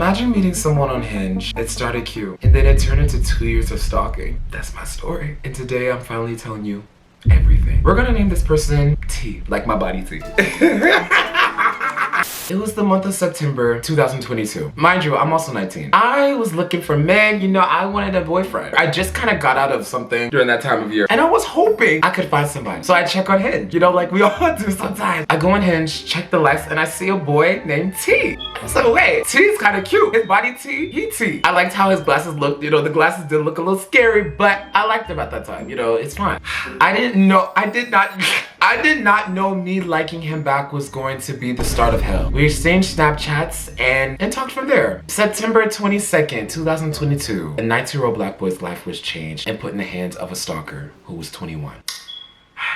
Imagine meeting someone on Hinge. It started cute, and then it turned into 2 years of stalking. That's my story. And today I'm finally telling you everything. We're gonna name this person T, like my body T. It was the month of September 2022. Mind you, I'm also 19. I was looking for men, you know, I wanted a boyfriend. I just kind of got out of something during that time of year, and I was hoping I could find somebody. So I check on Hinge, you know, like we all do sometimes. I go on Hinge, check the likes, and I see a boy named T. I was like, wait, T's kind of cute. His body T, he T. I liked how his glasses looked, you know, the glasses did look a little scary, but I liked him at that time, you know, it's fine. I did not know me liking him back was going to be the start of hell. We exchanged Snapchats and talked from there. September 22nd, 2022, a 19-year-old black boy's life was changed and put in the hands of a stalker who was 21.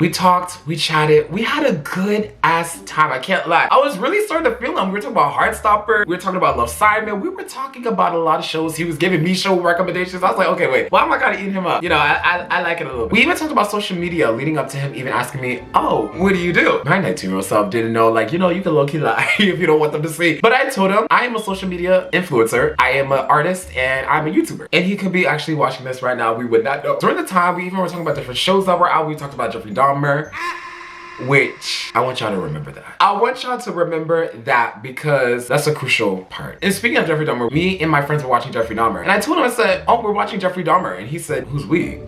We talked, we chatted, we had a good ass time, I can't lie. I was really starting to feel him. We were talking about Heartstopper, we were talking about Love Simon, we were talking about a lot of shows. He was giving me show recommendations. I was like, okay, wait, why am I gonna eat him up? You know, I like it a little bit. We even talked about social media leading up to him even asking me, oh, what do you do? My 19-year-old self didn't know, like, you know, you can low-key lie if you don't want them to see. But I told him, I am a social media influencer, I am an artist, and I'm a YouTuber. And he could be actually watching this right now, we would not know. During the time, we even were talking about different shows that were out. We talked about Jeffrey Dahmer, which I want y'all to remember that. I want y'all to remember that because that's a crucial part. And speaking of Jeffrey Dahmer, me and my friends were watching Jeffrey Dahmer. And I told him, I said, oh, we're watching Jeffrey Dahmer. And he said, who's we?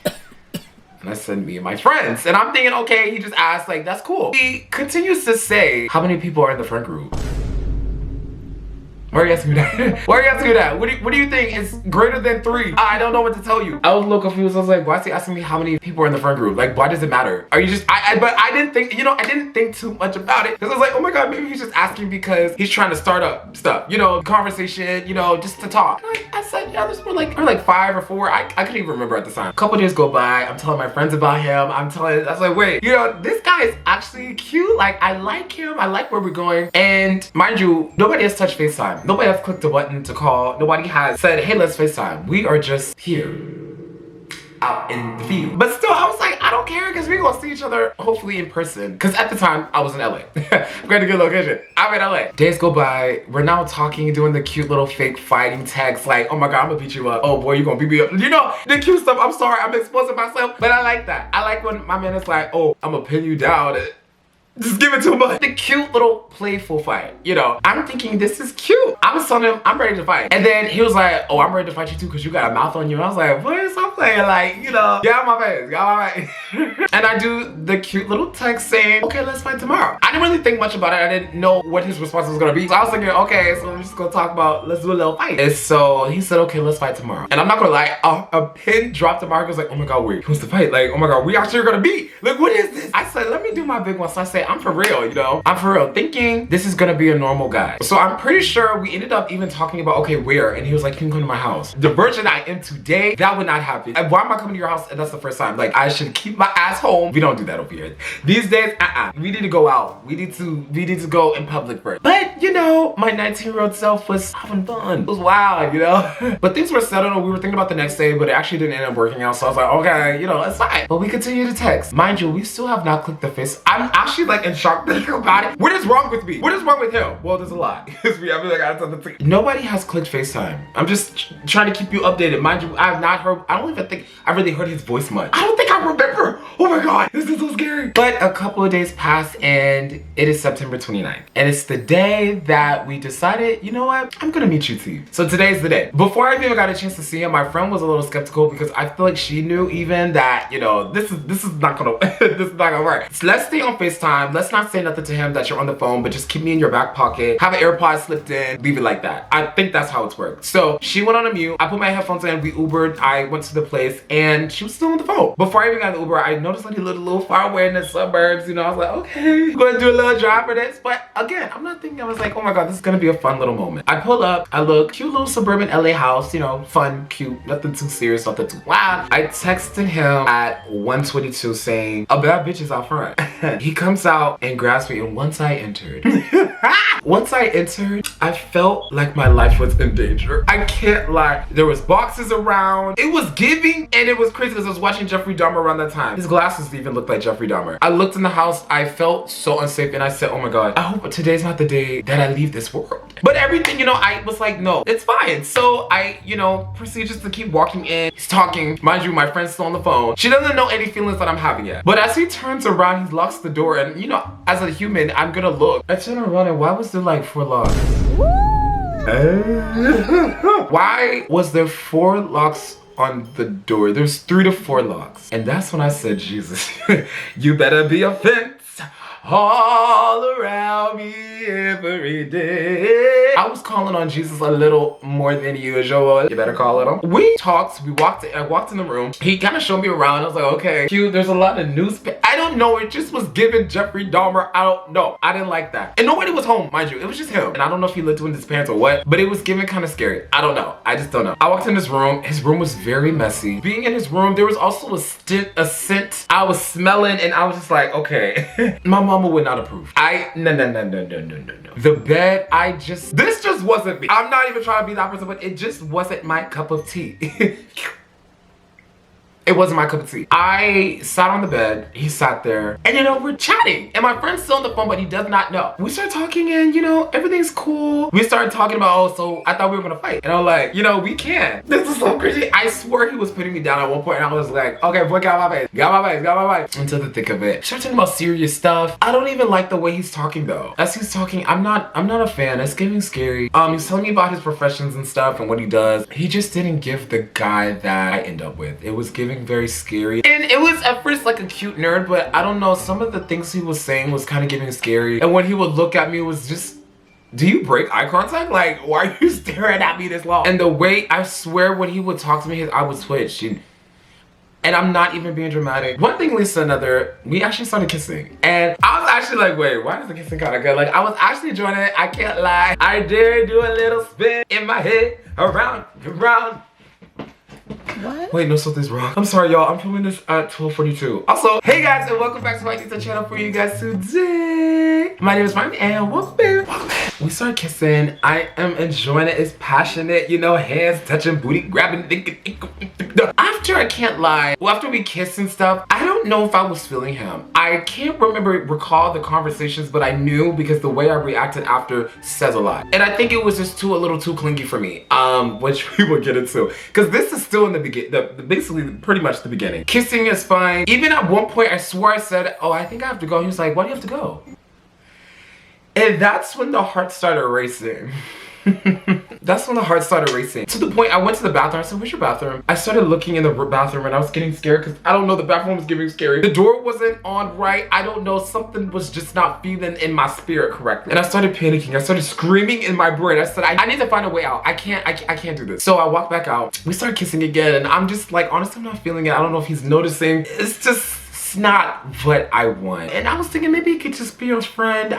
And I said, me and my friends. And I'm thinking, okay, he just asked, like, that's cool. He continues to say, how many people are in the friend group? Why are you asking me that? Why are you asking me that? What do you think is greater than 3? I don't know what to tell you. I was a little confused. I was like, why is he asking me how many people are in the friend group? Like, why does it matter? Are you just, but I didn't think, you know, I didn't think too much about it. Because I was like, oh my God, maybe he's just asking because he's trying to start up stuff. You know, conversation, you know, just to talk. And I said, yeah, there's more like 5 or 4. I couldn't even remember at the time. A couple days go by. I'm telling my friends about him. I was like, wait, you know, this guy is actually cute. Like, I like him. I like where we're going. And mind you, nobody has touched FaceTime. Nobody has clicked the button to call. Nobody has said, hey, let's FaceTime. We are just here out in the field. But still, I was like, I don't care because we're gonna see each other hopefully in person. Because at the time, I was in LA. We had a good location. I'm in LA. Days go by. We're now talking, doing the cute little fake fighting text like, oh my God, I'm gonna beat you up. Oh boy, you gonna beat me up. You know, the cute stuff. I'm sorry, I'm exposing myself. But I like that. I like when my man is like, oh, I'm gonna pin you down. Just give it to him. The cute little playful fight, you know. I'm thinking this is cute. I was telling him I'm ready to fight. And then he was like, oh, I'm ready to fight you too because you got a mouth on you. And I was like, what? Stop playing, like, you know, get out my face, get out my face. And I do the cute little text saying, okay, let's fight tomorrow. I didn't really think much about it. I didn't know what his response was gonna be. So I was thinking, okay, so we're just gonna talk about, let's do a little fight. And so he said, okay, let's fight tomorrow. And I'm not gonna lie, a pin dropped in my heart. I was like, oh my God, wait, who's the fight? Like, oh my God, we actually are gonna beat. Like, what is this? I said, let me do my big one. So I say, I'm for real, you know? I'm for real, thinking this is gonna be a normal guy. So I'm pretty sure we ended up even talking about, okay, where? And he was like, can you come to my house? The version I am today, that would not happen. And why am I coming to your house? And that's the first time. Like, I should keep my ass home. We don't do that over here. These days, we need to go out. We need to go in public first. But, you know, my 19-year-old self was having fun. It was wild, you know? But things were settled. We were thinking about the next day, but it actually didn't end up working out. So I was like, okay, you know, it's fine. But we continue to text. Mind you, we still have not clicked the face. I'm actually like in shock about it. What is wrong with me? What is wrong with him? Well, there's a lot. It's me. I feel like I have something to... Nobody has clicked FaceTime. I'm just trying to keep you updated. Mind you, I have not heard... I don't even think I really heard his voice much. I don't think I remember. Oh my God, this is so scary. But a couple of days passed and it is September 29th. And it's the day that we decided, you know what? I'm gonna meet you, T. So today's the day. Before I even got a chance to see him, my friend was a little skeptical because I feel like she knew even that, you know, this is not gonna this is not gonna work. So let's stay on FaceTime. Let's not say nothing to him that you're on the phone, but just keep me in your back pocket. Have an AirPod slipped in, leave it like that. I think that's how it's worked. So she went on a mute. I put my headphones in, we Ubered, I went to the place and she was still on the phone. Before I even got in the Uber, I noticed like he lived a little far away in the suburbs, you know. I was like, okay, I'm gonna do a little drive for this. But again, I'm not thinking, I was like, oh my God, this is gonna be a fun little moment. I pull up, I look, cute little suburban LA house, you know, fun, cute, nothing too serious, nothing too wild. I texted him at 1:22 saying, a bad bitch is out front. he comes out and grabs me, and once I entered, I felt like my life was in danger. I can't lie. There was boxes around. It was giving, and it was crazy because I was watching Jeffrey Dahmer around that time. His glasses even looked like Jeffrey Dahmer. I looked in the house. I felt so unsafe, and I said, oh my God, I hope today's not the day that I leave this world. But everything, you know, I was like, no, it's fine. So I, you know, proceed just to keep walking in. He's talking. Mind you, my friend's still on the phone. She doesn't know any feelings that I'm having yet. But as he turns around, he locks the door, and you know, as a human, I'm gonna look. I turn around, and why was there like 4 locks? Why was there 4 locks on the door? There's 3 to 4 locks. And that's when I said, Jesus, you better be a fence all around me every day. I was calling on Jesus a little more than usual. You better call it him. We talked, I walked in the room. He kind of showed me around. I was like, okay, cute. There's a lot of newspaper. I don't know. It just was giving Jeffrey Dahmer. I don't know. I didn't like that. And nobody was home, mind you. It was just him. And I don't know if he lived with his parents or what, but it was giving kind of scary. I don't know. I just don't know. I walked in his room. His room was very messy. Being in his room, there was also a scent I was smelling, and I was just like, okay. My mama would not approve. No. The bed, this just wasn't me. I'm not even trying to be that person, but it just wasn't my cup of tea. It wasn't my cup of tea. I sat on the bed, he sat there, and you know, we're chatting. And my friend's still on the phone, but he does not know. We start talking and you know, everything's cool. We started talking about, oh, so I thought we were gonna fight. And I'm like, you know, we can't. This is so crazy. I swear he was putting me down at one point, and I was like, okay, boy, got my face. Until the thick of it. Start talking about serious stuff. I don't even like the way he's talking though. As he's talking, I'm not a fan. It's getting scary. He's telling me about his professions and stuff and what he does. He just didn't give the guy that I end up with. It was giving very scary, and it was at first like a cute nerd, but I don't know, some of the things he was saying was kind of giving scary. And when he would look at me, it was just, do you break eye contact? Like, why are you staring at me this long? And the way, I swear, when he would talk to me, his eye would twitch. And I'm not even being dramatic. One thing leads to another. We actually started kissing. And I was actually like, wait, why is the kissing kind of good? Like, I was actually enjoying it. I can't lie. I did do a little spin in my head, around. What? Wait, no, something's wrong. I'm sorry, y'all. I'm filming this at 12:42. Also, hey guys, and welcome back to my YouTube channel for you guys today. My name is Martin, and welcome back. We started kissing. I am enjoying it. It's passionate, you know, hands touching, booty grabbing. After, I can't lie, well, after we kissed and stuff, I don't know if I was feeling him. I can't recall the conversations, but I knew because the way I reacted after says a lot. And I think it was just a little too clingy for me, which we will get into. Because this is still in the beginning, basically pretty much the beginning. Kissing is fine. Even at one point, I swore I said, oh, I think I have to go. He was like, why do you have to go? And that's when the heart started racing. That's when the heart started racing. To the point, I went to the bathroom. I said, where's your bathroom? I started looking in the bathroom, and I was getting scared because I don't know, the bathroom was getting scary. The door wasn't on right. I don't know, something was just not feeling in my spirit correctly. And I started panicking. I started screaming in my brain. I said, I need to find a way out. I can't do this. So I walked back out. We started kissing again, and I'm just like, honestly, I'm not feeling it. I don't know if he's noticing. It's just not what I want. And I was thinking maybe he could just be your friend.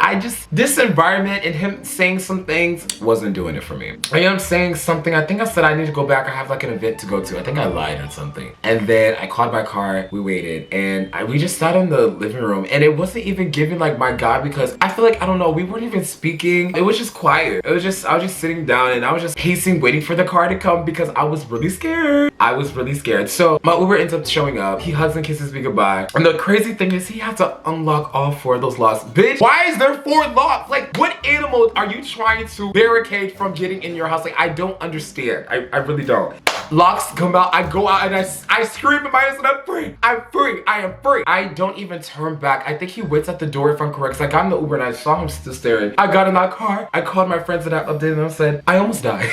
This environment and him saying some things wasn't doing it for me. I am saying something. I think I said I need to go back. I have like an event to go to. I think I lied or something. And then I called my car. We waited, and we just sat in the living room, and it wasn't even giving like my God, because I feel like, I don't know, we weren't even speaking. It was just quiet. I was just sitting down, and I was just pacing, waiting for the car to come because I was really scared. So my Uber ends up showing up. He hugs and kisses me goodbye. And the crazy thing is, he had to unlock all 4 of those locks. Bitch, why is there 4 locks? Like, what animal are you trying to barricade from getting in your house? Like, I don't understand. I really don't. Locks come out, I go out, and I scream in my house, and I'm free. I am free. I don't even turn back. I think he waits at the door, if I'm correct, because I got in the Uber and I saw him still staring. I got in that car. I called my friends that I updated, and I said, I almost died.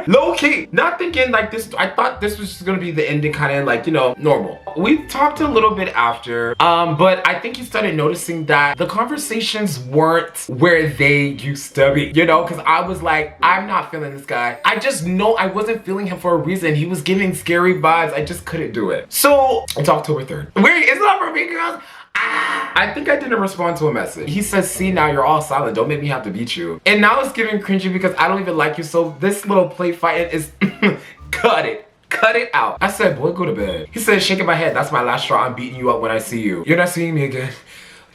Low key. Not thinking like this. I thought this was just gonna be the ending, kind of like, you know, normal. We talked a little bit after, but I think he started noticing that the conversations weren't where they used to be, you know, because I was like, I'm not feeling this guy. I just know I wasn't feeling him for a reason. He was giving scary vibes. I just couldn't do it. So it's October 3rd. Wait, it's not for me, girls. I think I didn't respond to a message. He says, see, now you're all silent. Don't make me have to beat you. And now it's giving cringy because I don't even like you. So this little play fight is cut it out. I said, boy, go to bed. He said, shaking my head. That's my last straw. I'm beating you up when I see you. You're not seeing me again.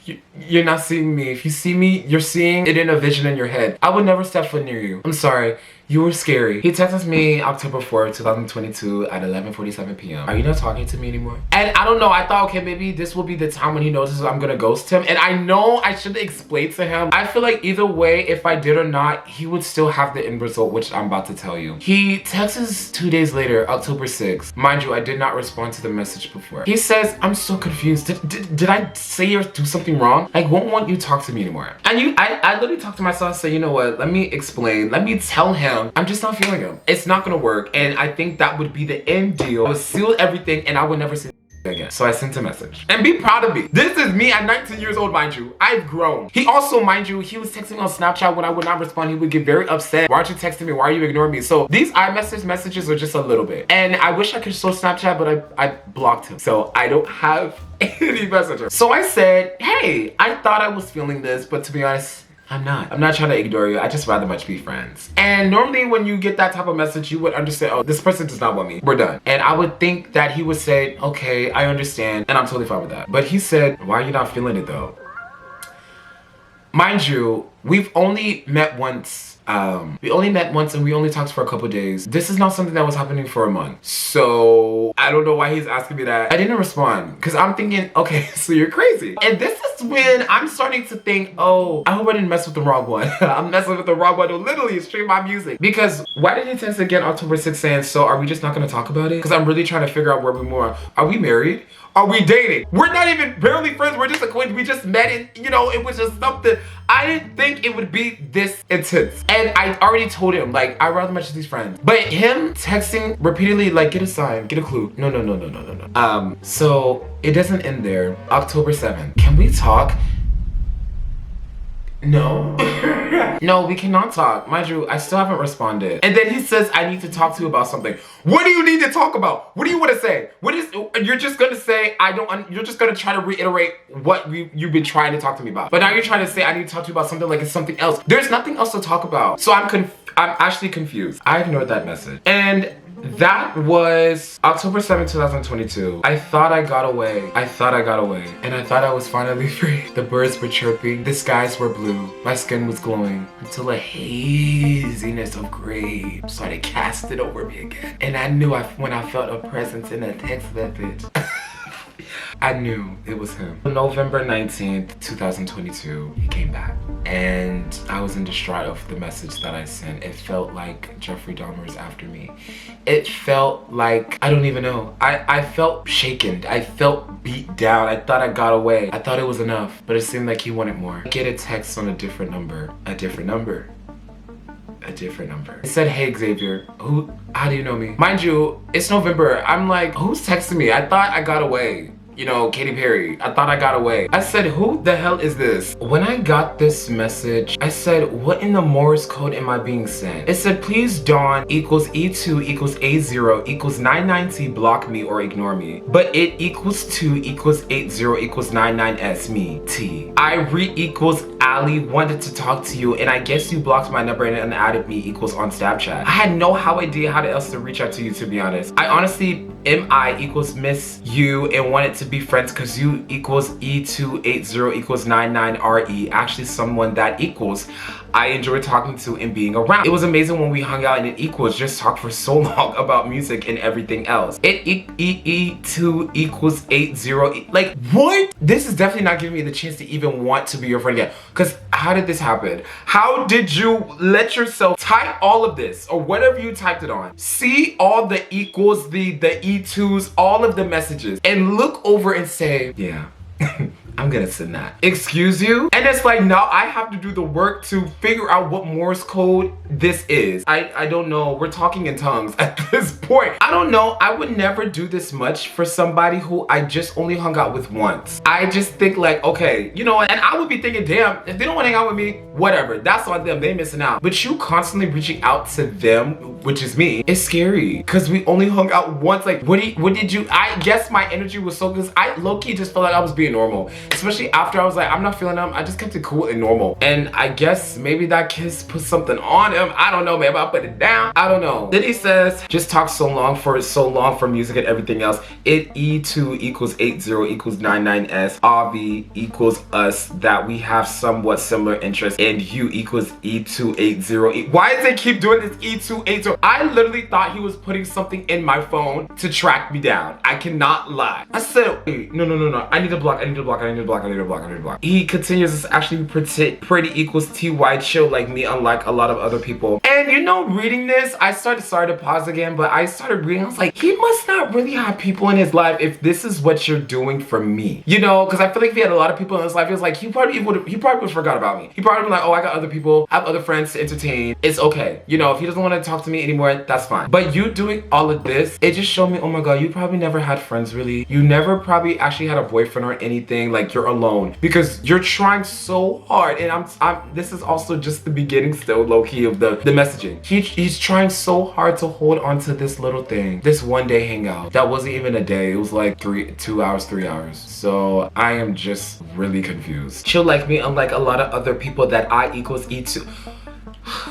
You're not seeing me. If you see me, you're seeing it in a vision in your head. I would never step foot near you. I'm sorry. You were scary. He texted me October 4th, 2022 at 11:47 p.m. Are you not talking to me anymore? And I don't know. I thought, okay, maybe this will be the time when he notices I'm gonna ghost him. And I know I should explain to him. I feel like either way, if I did or not, he would still have the end result, which I'm about to tell you. He texts 2 days later, October 6th. Mind you, I did not respond to the message before. He says, I'm so confused. Did I say or do something wrong? I won't want you to talk to me anymore. And I literally talked to myself and said, you know what? Let me explain. Let me tell him I'm just not feeling him. It's not gonna work. And I think that would be the end deal. I would seal everything and I would never see again. So I sent a message. And be proud of me. This is me at 19 years old, mind you. I've grown. He also, mind you, he was texting on Snapchat when I would not respond. He would get very upset. Why aren't you texting me? Why are you ignoring me? So these iMessage messages are just a little bit. And I wish I could show Snapchat, but I blocked him. So I don't have any messages. So I said, hey, I thought I was feeling this, but to be honest, I'm not. I'm not trying to ignore you. I just rather much be friends. And normally when you get that type of message, you would understand, oh, this person does not want me. We're done. And I would think that he would say, okay, I understand. And I'm totally fine with that. But he said, why are you not feeling it though? Mind you, we've only met once. And we only talked for a couple days. This is not something that was happening for a month. So I don't know why he's asking me that. I didn't respond because I'm thinking, okay, so you're crazy. And this is when I'm starting to think, oh, I hope I didn't mess with the wrong one. I'm messing with the wrong one to literally stream my music. Because why did he text again October 6th saying, so are we just not gonna talk about it? Because I'm really trying to figure out where we more. Are we married? Are we dating? We're not even barely friends. We're just acquainted. We just met and, you know, it was just something. I didn't think it would be this intense. And I already told him, like, I'd rather much as these friends. But him texting repeatedly, like, get a sign, get a clue. No. So it doesn't end there. October 7th. Can we talk? No. No, we cannot talk. Mind you, I still haven't responded. And then he says, I need to talk to you about something. What do you need to talk about? What do you want to say? You're just gonna say, you're just gonna try to reiterate what you've been trying to talk to me about. But now you're trying to say, I need to talk to you about something like it's something else. There's nothing else to talk about. So I'm actually confused. I ignored that message. And that was October 7th, 2022. I thought I got away. And I thought I was finally free. The birds were chirping. The skies were blue. My skin was glowing until a haziness of gray started casting over me again. And I knew when I felt a presence in a text message. I knew it was him. November 19th, 2022, he came back. And I was in distraught of the message that I sent. It felt like Jeffrey Dahmer is after me. It felt like, I don't even know. I felt shaken. I felt beat down. I thought I got away. I thought it was enough, but it seemed like he wanted more. I get a text on a different number. A different number. It said, hey Xavier, how do you know me? Mind you, it's November. I'm like, who's texting me? I thought I got away. You know, Katy Perry. I thought I got away. I said, who the hell is this? When I got this message, I said, what in the Morse code am I being sent? It said, please Dawn equals E2 equals A0 equals 99T block me or ignore me. But it equals 2 equals 80 equals 99S me T. I equals Ali wanted to talk to you and I guess you blocked my number and unadded me equals on Snapchat. I had no idea how else to reach out to you, to be honest. I honestly, MI equals miss you and wanted to be friends because you equals E280 equals 99RE. Actually someone that equals I enjoy talking to and being around. It was amazing when we hung out and it equals just talked for so long about music and everything else. It E2 equals 80. Like what? This is definitely not giving me the chance to even want to be your friend again. Because how did this happen? How did you let yourself type all of this or whatever you typed it on? See all the equals, the E2s, all of the messages and look over and say, yeah. I'm gonna send that. Excuse you? And it's like, now I have to do the work to figure out what Morse code this is. I don't know. We're talking in tongues at this point. I don't know. I would never do this much for somebody who I just only hung out with once. I just think like, okay, you know, and I would be thinking, damn, if they don't want to hang out with me, whatever. That's on them. They missing out. But you constantly reaching out to them, which is me, it's scary. Because we only hung out once. Like, what did you, I guess my energy was so good. I low-key just felt like I was being normal. especially after I was like, I'm not feeling him. I just kept it cool and normal. And I guess maybe that kiss put something on him. I don't know, maybe I put it down. I don't know. Then he says, just talk so long for music and everything else. It E2 equals 80 equals 99S. Avi equals us, that we have somewhat similar interests, and you equals E280. Why does it keep doing this E280? I literally thought he was putting something in my phone to track me down. I cannot lie. I said, wait, no. I need to block. He continues, it's actually pretty equals TY chill like me, unlike a lot of other people. And you know, reading this, sorry to pause again, but I started reading, I was like, he must not really have people in his life if this is what you're doing for me. You know, because I feel like if he had a lot of people in his life, he was like, he probably would forgot about me. He probably would be like, oh, I got other people, I have other friends to entertain. It's okay. You know, if he doesn't want to talk to me anymore, that's fine. But you doing all of this, it just showed me, oh my God, you probably never had friends really. You never probably actually had a boyfriend or anything. Like, you're alone because you're trying so hard. And this is also just the beginning still, low-key, of the messaging. He's trying so hard to hold on to this little thing, this one day hangout that wasn't even a day. It was like 3 hours. So I am just really confused. Chill like me, unlike a lot of other people, that I equals E2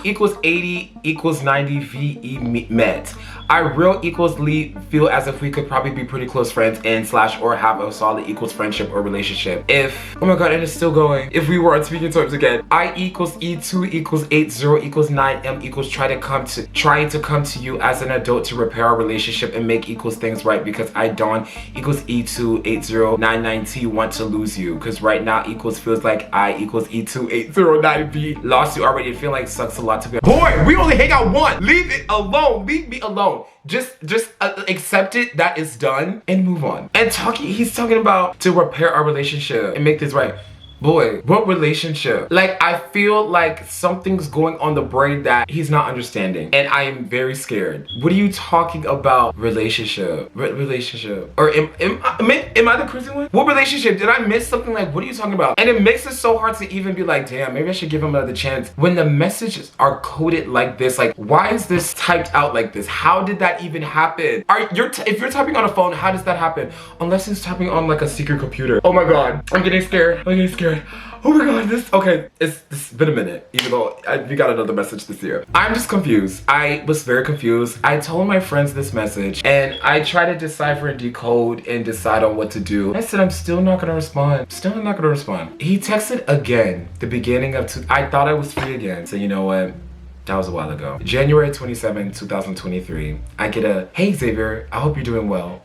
equals 80 equals 90 VE met. I real equals Lee feel as if we could probably be pretty close friends and slash or have a solid equals friendship or relationship. If, oh my God, and it's still going. If we were on speaking terms again. I equals E2 equals 80 equals 9M equals trying to come to you as an adult to repair our relationship and make equals things right, because I don't equals E2 8099T want to lose you, because right now equals feels like I equals E2 809B lost you already. It feel like sucks a lot to be. Boy, we only hang out once. Leave it alone. Leave me alone. Just accept it that it's done and move on. And he's talking about to repair our relationship and make this right. Boy, what relationship? Like, I feel like something's going on the brain that he's not understanding, and I am very scared. What are you talking about? Relationship? Relationship? Or am I the crazy one? What relationship? Did I miss something? Like, what are you talking about? And it makes it so hard to even be like, damn, maybe I should give him another chance. When the messages are coded like this, like, why is this typed out like this? How did that even happen? If you're typing on a phone, how does that happen? Unless he's typing on like a secret computer. Oh my God, I'm getting scared. Oh my God, it's been a minute, even though we got another message this year. I'm just confused. I was very confused. I told my friends this message and I tried to decipher and decode and decide on what to do. I said, I'm still not gonna respond. He texted again, the beginning of, I thought I was free again. So you know what? That was a while ago. January 27, 2023. I get a, hey Xavier, I hope you're doing well.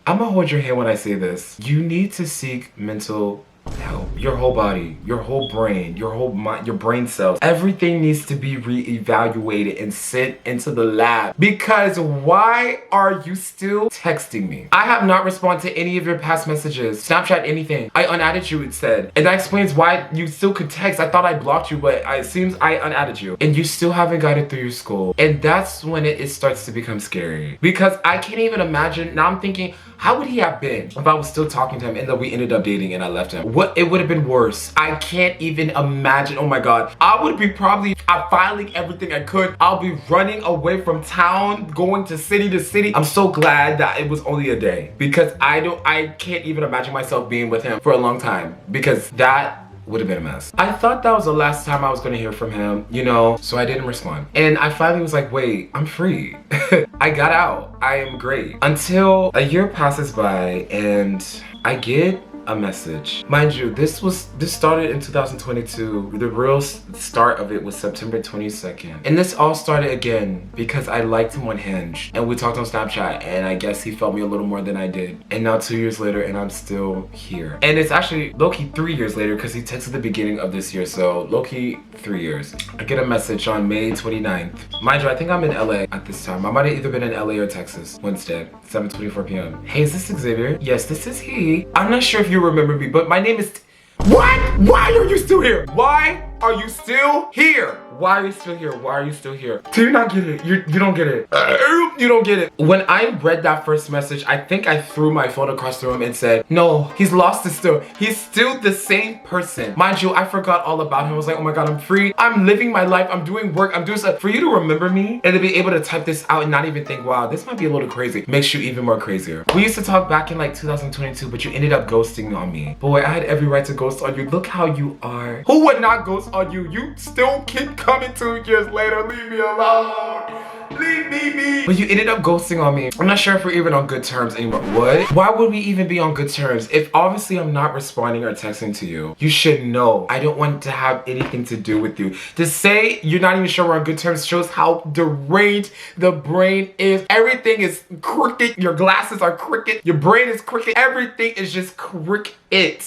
I'm gonna hold your hand when I say this. You need to seek mental help. Your whole body, your whole brain, your whole mind, your brain cells. Everything needs to be re-evaluated and sent into the lab. Because why are you still texting me? I have not responded to any of your past messages. Snapchat, anything. I unadded you, it said. And that explains why you still could text. I thought I blocked you, but it seems I unadded you. And you still haven't guided through your school. And that's when it starts to become scary. Because I can't even imagine. Now I'm thinking, how would he have been if I was still talking to him and then we ended up dating and I left him? It would have been worse. I can't even imagine. Oh my God. I would be probably filing everything I could. I'll be running away from town, going to city. I'm so glad that it was only a day, because I can't even imagine myself being with him for a long time, because that would have been a mess. I thought that was the last time I was gonna hear from him, you know, so I didn't respond. And I finally was like, wait, I'm free. I got out. I am great. Until a year passes by and I get a message. Mind you, this started in 2022. The real start of it was September 22nd. And this all started again because I liked him on Hinge and we talked on Snapchat, and I guess he felt me a little more than I did. And now 2 years later and I'm still here. And it's actually low-key 3 years later because he texted the beginning of this year, so low-key 3 years. I get a message on May 29th. Mind you, I think I'm in LA at this time. I might have either been in LA or Texas. Wednesday, 7:24 p.m. Hey, is this Xavier? Yes, this is he. I'm not sure if you remember me, but my name is... What? Why are you still here? Why are you still here? Why are you still here? Why are you still here? Do you not get it? You don't get it. You don't get it. When I read that first message, I think I threw my phone across the room and said, no, he's lost it still. He's still the same person. Mind you, I forgot all about him. I was like, oh my God, I'm free. I'm living my life. I'm doing work. I'm doing stuff. For you to remember me and to be able to type this out and not even think, wow, this might be a little crazy, makes you even more crazier. We used to talk back in like 2022, but you ended up ghosting on me. Boy, I had every right to ghost on you. Look how you are. Who would not ghost on you? You still keep coming 2 years later. Leave me alone. Leave me be. But you ended up ghosting on me. I'm not sure if we're even on good terms anymore. What? Why would we even be on good terms? If obviously I'm not responding or texting to you, you should know I don't want to have anything to do with you. To say you're not even sure we're on good terms shows how deranged the brain is. Everything is crooked. Your glasses are crooked. Your brain is crooked. Everything is just crooked.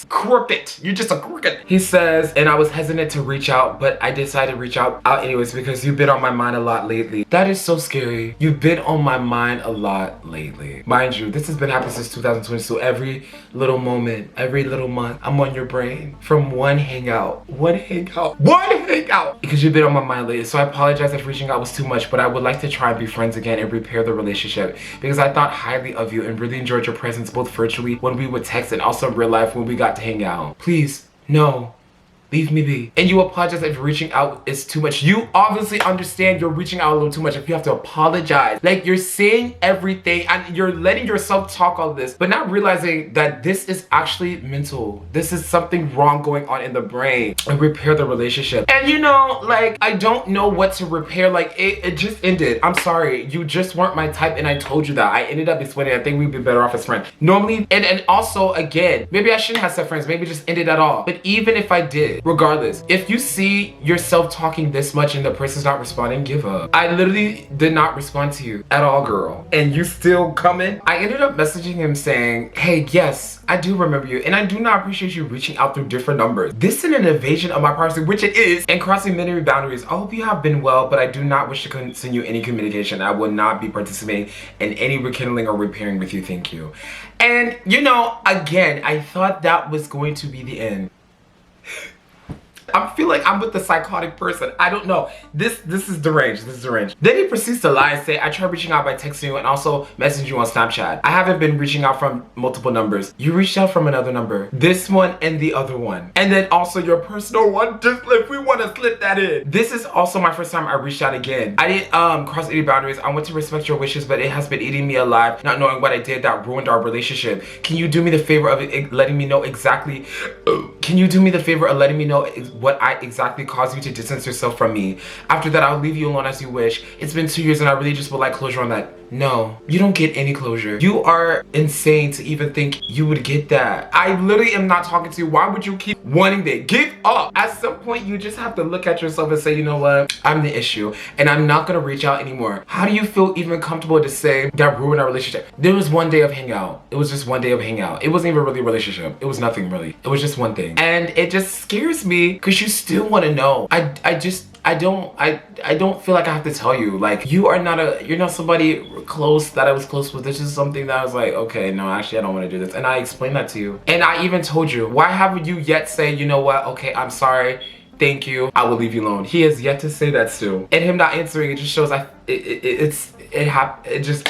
Crooked. You're just a crooked. He says, and I was hesitant to reach out, but I decided to reach out anyways because you've been on my mind a lot lately. That is so scary. You've been on my mind a lot lately. Mind you, this has been happening since 2020, so every little moment, every little month, I'm on your brain from one hangout. Because you've been on my mind lately. So I apologize if reaching out was too much, but I would like to try and be friends again and repair the relationship because I thought highly of you and really enjoyed your presence both virtually when we would text and also in real life when we got to hang out. Please, no. Leave me be. And you apologize if reaching out is too much. You obviously understand you're reaching out a little too much if you have to apologize. Like you're saying everything and you're letting yourself talk all of this, but not realizing that this is actually mental. This is something wrong going on in the brain. And repair the relationship. And you know, like, I don't know what to repair. Like, it just ended. I'm sorry. You just weren't my type and I told you that. I ended up explaining I think we'd be better off as friends. Normally, and also, again, maybe I shouldn't have said friends. Maybe just ended at all. But even if I did, regardless, if you see yourself talking this much and the person's not responding, give up. I literally did not respond to you at all, girl. And you still coming? I ended up messaging him saying, hey, yes, I do remember you. And I do not appreciate you reaching out through different numbers. This is an invasion of my privacy, which it is, and crossing many boundaries. I hope you have been well, but I do not wish to continue any communication. I will not be participating in any rekindling or repairing with you. Thank you. And you know, again, I thought that was going to be the end. I feel like I'm with the psychotic person. I don't know. This is deranged. This is deranged. Then he proceeds to lie and say, I tried reaching out by texting you and also messaging you on Snapchat. I haven't been reaching out from multiple numbers. You reached out from another number. This one and the other one. And then also your personal one, just if we want to slip that in. This is also my first time I reached out again. I didn't cross any boundaries. I want to respect your wishes, but it has been eating me alive, not knowing what I did that ruined our relationship. Can you do me the favor of letting me know exactly, what I exactly caused you to distance yourself from me? After that, I'll leave you alone as you wish. It's been 2 years and I really just would like closure on that. No, you don't get any closure. You are insane to even think you would get that. I literally am not talking to you. Why would you keep wanting that? Give up. At some point, you just have to look at yourself and say, you know what? I'm the issue and I'm not gonna reach out anymore. How do you feel even comfortable to say that ruined our relationship? There was one day of hangout. It was just one day of hangout. It wasn't even really a relationship. It was nothing really. It was just one thing. And it just scares me because you still want to know. I don't feel like I have to tell you. Like, you're not somebody close that I was close with. This is something that I was like, okay, no, actually I don't want to do this. And I explained that to you. And I even told you, why haven't you yet say, you know what, okay, I'm sorry, thank you, I will leave you alone. He has yet to say that still. And him not answering, it just shows I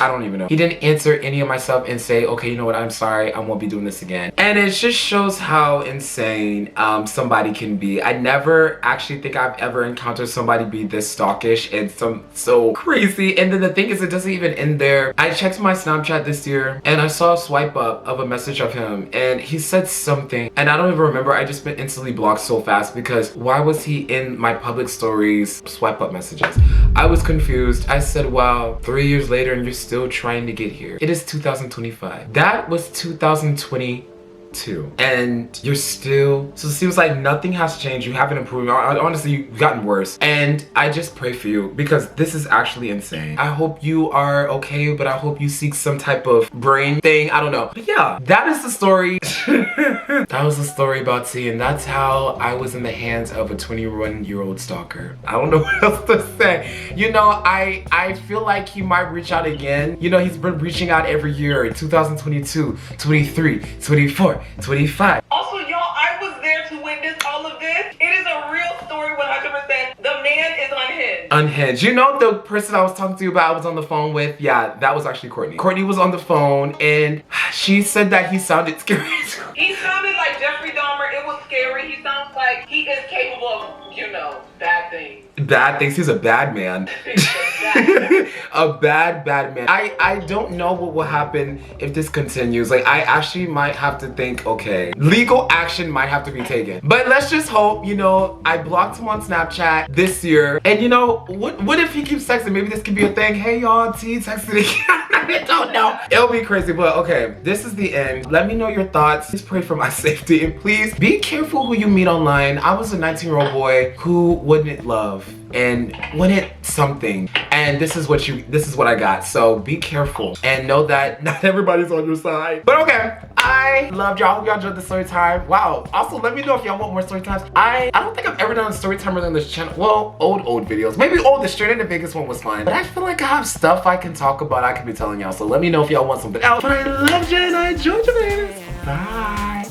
don't even know. He didn't answer any of my stuff and say, okay, you know what, I'm sorry, I won't be doing this again. And it just shows how insane somebody can be. I never actually think I've ever encountered somebody be this stalkish and so crazy. And then the thing is, it doesn't even end there. I checked my Snapchat this year and I saw a swipe up of a message of him and he said something and I don't even remember. I just been instantly blocked so fast because why was he in my public stories swipe up messages? I was confused. I said, wow, 3 years later and you're still trying to get here. It is 2025. That was 2022 and you're still, so it seems like nothing has changed. You haven't improved. Honestly, you've gotten worse. And I just pray for you because this is actually insane. I hope you are okay, but I hope you seek some type of brain thing. I don't know. But yeah, that is the story. That was the story about T, and that's how I was in the hands of a 21-year-old stalker. I don't know what else to say. You know, I feel like he might reach out again. You know, he's been reaching out every year, 2022, 23, 24, 25. Also, y'all, I was there to witness all of this. It is a real story what man is unhinged. Unhinged. You know the person I was talking to you about, I was on the phone with? Yeah, that was actually Courtney. Courtney was on the phone and she said that he sounded scary. He sounded like Jeffrey Dahmer. It was scary. He sounds like he is capable of, you know, bad things. Bad things. He's a bad man. A bad man. I don't know what will happen if this continues. Like, I actually might have to think, okay, legal action might have to be taken. But let's just hope, you know, I blocked him on Snapchat this year. And you know, what if he keeps texting? Maybe this could be a thing. Hey y'all, T texted again. I don't know. It'll be crazy, but okay, this is the end. Let me know your thoughts. Please pray for my safety and please be careful who you meet online. I was a 19-year-old boy who wouldn't love and wanted something, and this is what I got. So be careful and know that not everybody's on your side. But okay, I loved y'all. Hope y'all enjoyed the story time. Wow. Also, let me know if y'all want more story times. I don't think I've ever done a story time on this channel. Well, old videos. Maybe the Straight in the Vegas one was fun. But I feel like I have stuff I can talk about. I can be telling y'all. So let me know if y'all want something else. But I loved you and I enjoyed you, baby. Bye.